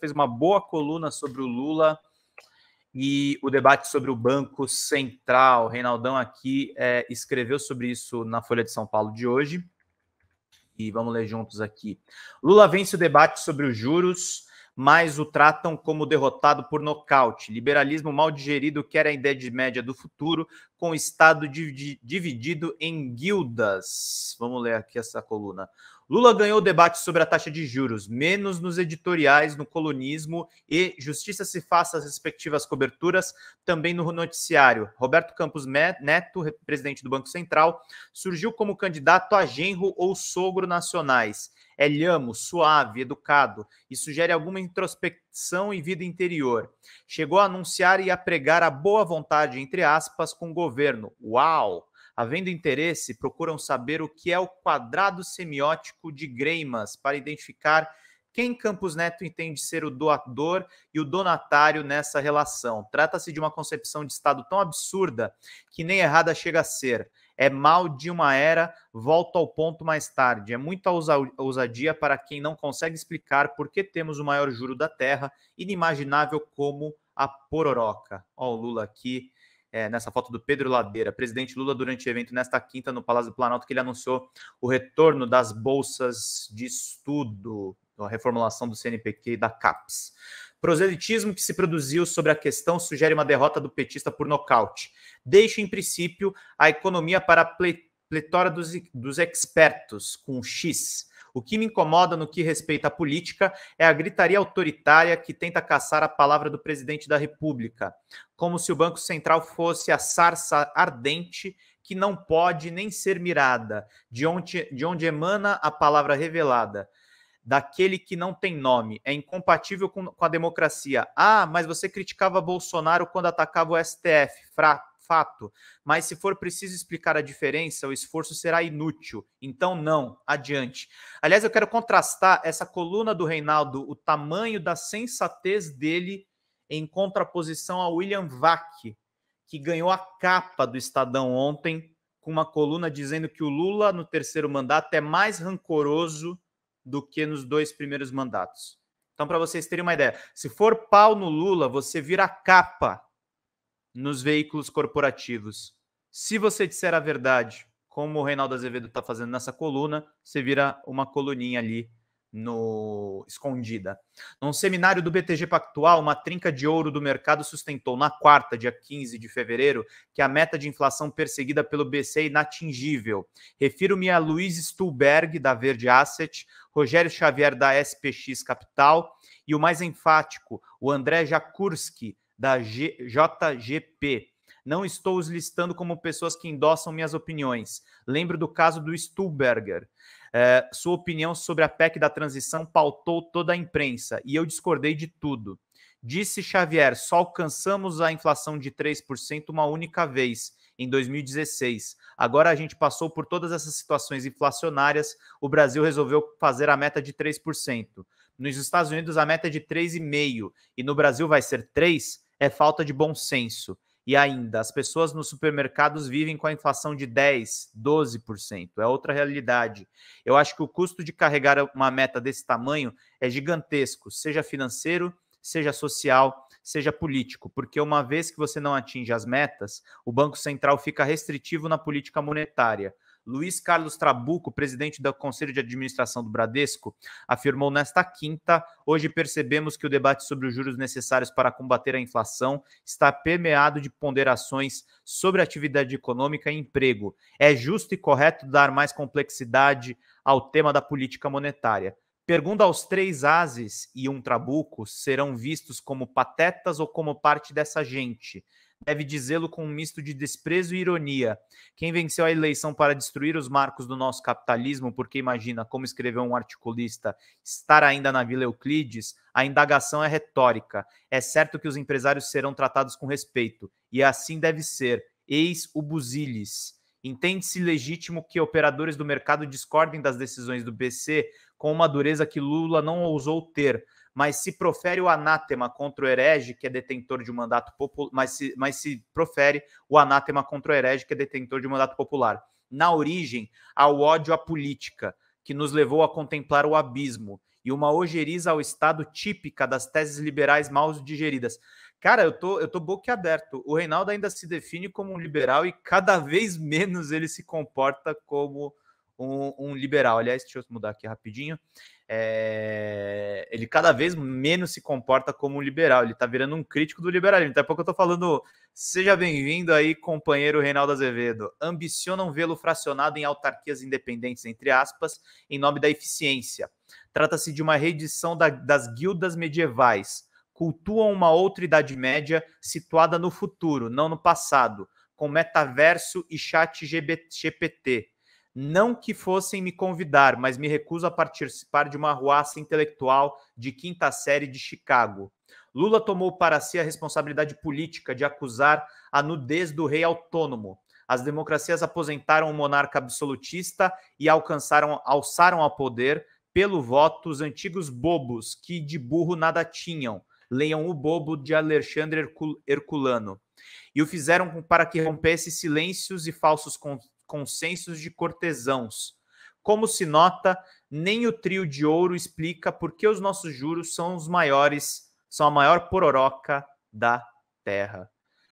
fez uma boa coluna sobre o Lula e o debate sobre o Banco Central. O Reinaldão aqui escreveu sobre isso na Folha de São Paulo de hoje. E vamos ler juntos aqui. Lula vence o debate sobre os juros, mas o tratam como derrotado por nocaute. Liberalismo mal digerido quer a ideia de média do futuro, com o Estado dividido em guildas. Vamos ler aqui essa coluna. Lula ganhou o debate sobre a taxa de juros, menos nos editoriais, no colunismo e justiça se faça as respectivas coberturas, também no noticiário. Roberto Campos Neto, presidente do Banco Central, surgiu como candidato a genro ou sogro nacionais. É lhamo, suave, educado e sugere alguma introspecção e vida interior. Chegou a anunciar e a pregar a boa vontade, entre aspas, com o governo. Uau! Havendo interesse, procuram saber o que é o quadrado semiótico de Greimas para identificar quem Campos Neto entende ser o doador e o donatário nessa relação. Trata-se de uma concepção de Estado tão absurda que nem errada chega a ser. É mal de uma era, volto ao ponto mais tarde. É muita ousadia para quem não consegue explicar por que temos o maior juro da Terra, inimaginável como a pororoca. Ó, o Lula aqui, nessa foto do Pedro Ladeira. Presidente Lula, durante o evento nesta quinta no Palácio do Planalto, que ele anunciou o retorno das bolsas de estudo, a reformulação do CNPq e da CAPES. Proselitismo que se produziu sobre a questão sugere uma derrota do petista por nocaute. Deixa, em princípio, a economia para a pletora dos expertos, com X. O que me incomoda no que respeita à política é a gritaria autoritária que tenta caçar a palavra do presidente da República, como se o Banco Central fosse a sarça ardente que não pode nem ser mirada, de onde emana a palavra revelada, daquele que não tem nome, é incompatível com a democracia. Ah, mas você criticava Bolsonaro quando atacava o STF, fato, mas se for preciso explicar a diferença, o esforço será inútil. Então, não, adiante. Aliás, eu quero contrastar essa coluna do Reinaldo, o tamanho da sensatez dele em contraposição ao William Vac, que ganhou a capa do Estadão ontem, com uma coluna dizendo que o Lula, no terceiro mandato, é mais rancoroso do que nos 2 primeiros mandatos. Então, para vocês terem uma ideia, se for pau no Lula, você vira capa nos veículos corporativos. Se você disser a verdade, como o Reinaldo Azevedo está fazendo nessa coluna, você vira uma coluninha ali escondida. Num seminário do BTG Pactual, uma trinca de ouro do mercado sustentou na quarta, dia 15 de fevereiro, que a meta de inflação perseguida pelo BC é inatingível. Refiro-me a Luiz Stuhlberg, da Verde Asset, Rogério Xavier, da SPX Capital, e o mais enfático, o André Jakurski, da JGP. Não estou os listando como pessoas que endossam minhas opiniões. Lembro do caso do Stuhlberger. Sua opinião sobre a PEC da transição pautou toda a imprensa e eu discordei de tudo. Disse Xavier, só alcançamos a inflação de 3% uma única vez, em 2016. Agora a gente passou por todas essas situações inflacionárias, o Brasil resolveu fazer a meta de 3%. Nos Estados Unidos a meta é de 3,5% e no Brasil vai ser 3%, é falta de bom senso. E ainda, as pessoas nos supermercados vivem com a inflação de 10%, 12%. É outra realidade. Eu acho que o custo de carregar uma meta desse tamanho é gigantesco, seja financeiro, seja social, seja político, porque uma vez que você não atinge as metas, o Banco Central fica restritivo na política monetária. Luiz Carlos Trabuco, presidente do Conselho de Administração do Bradesco, afirmou nesta quinta: hoje percebemos que o debate sobre os juros necessários para combater a inflação está permeado de ponderações sobre atividade econômica e emprego. É justo e correto dar mais complexidade ao tema da política monetária. Pergunta aos 3 ases e um Trabuco serão vistos como patetas ou como parte dessa gente. Deve dizê-lo com um misto de desprezo e ironia. Quem venceu a eleição para destruir os marcos do nosso capitalismo, porque imagina, como escreveu um articulista, estar ainda na Vila Euclides, a indagação é retórica. É certo que os empresários serão tratados com respeito, e assim deve ser. Eis o Buzilis. Entende-se legítimo que operadores do mercado discordem das decisões do BC com uma dureza que Lula não ousou ter, mas se profere o anátema contra o herege, que é detentor de um mandato popular, mas se profere o anátema contra o herege, que é detentor de um mandato popular. Na origem, há o ódio à política, que nos levou a contemplar o abismo, e uma ojeriza ao Estado típica das teses liberais mal digeridas. Cara, eu tô boquiaberto. O Reinaldo ainda se define como um liberal e cada vez menos ele se comporta como um liberal. Aliás, deixa eu mudar aqui rapidinho. Ele cada vez menos se comporta como um liberal. Ele está virando um crítico do liberalismo. Daqui a pouco eu estou falando, seja bem-vindo aí, companheiro Reinaldo Azevedo. Ambicionam vê-lo fracionado em autarquias independentes, entre aspas, em nome da eficiência. Trata-se de uma reedição das guildas medievais. Cultuam uma outra Idade Média situada no futuro, não no passado, com metaverso e chat GPT. Não que fossem me convidar, mas me recuso a participar de uma arruaça intelectual de quinta série de Chicago. Lula tomou para si a responsabilidade política de acusar a nudez do rei autônomo. As democracias aposentaram o monarca absolutista e alçaram ao poder pelo voto os antigos bobos que de burro nada tinham. Leiam O Bobo, de Alexandre Herculano. E o fizeram para que rompesse silêncios e falsos consensos de cortesãos. Como se nota, nem o trio de ouro explica por que os nossos juros são os maiores, são a maior pororoca da terra.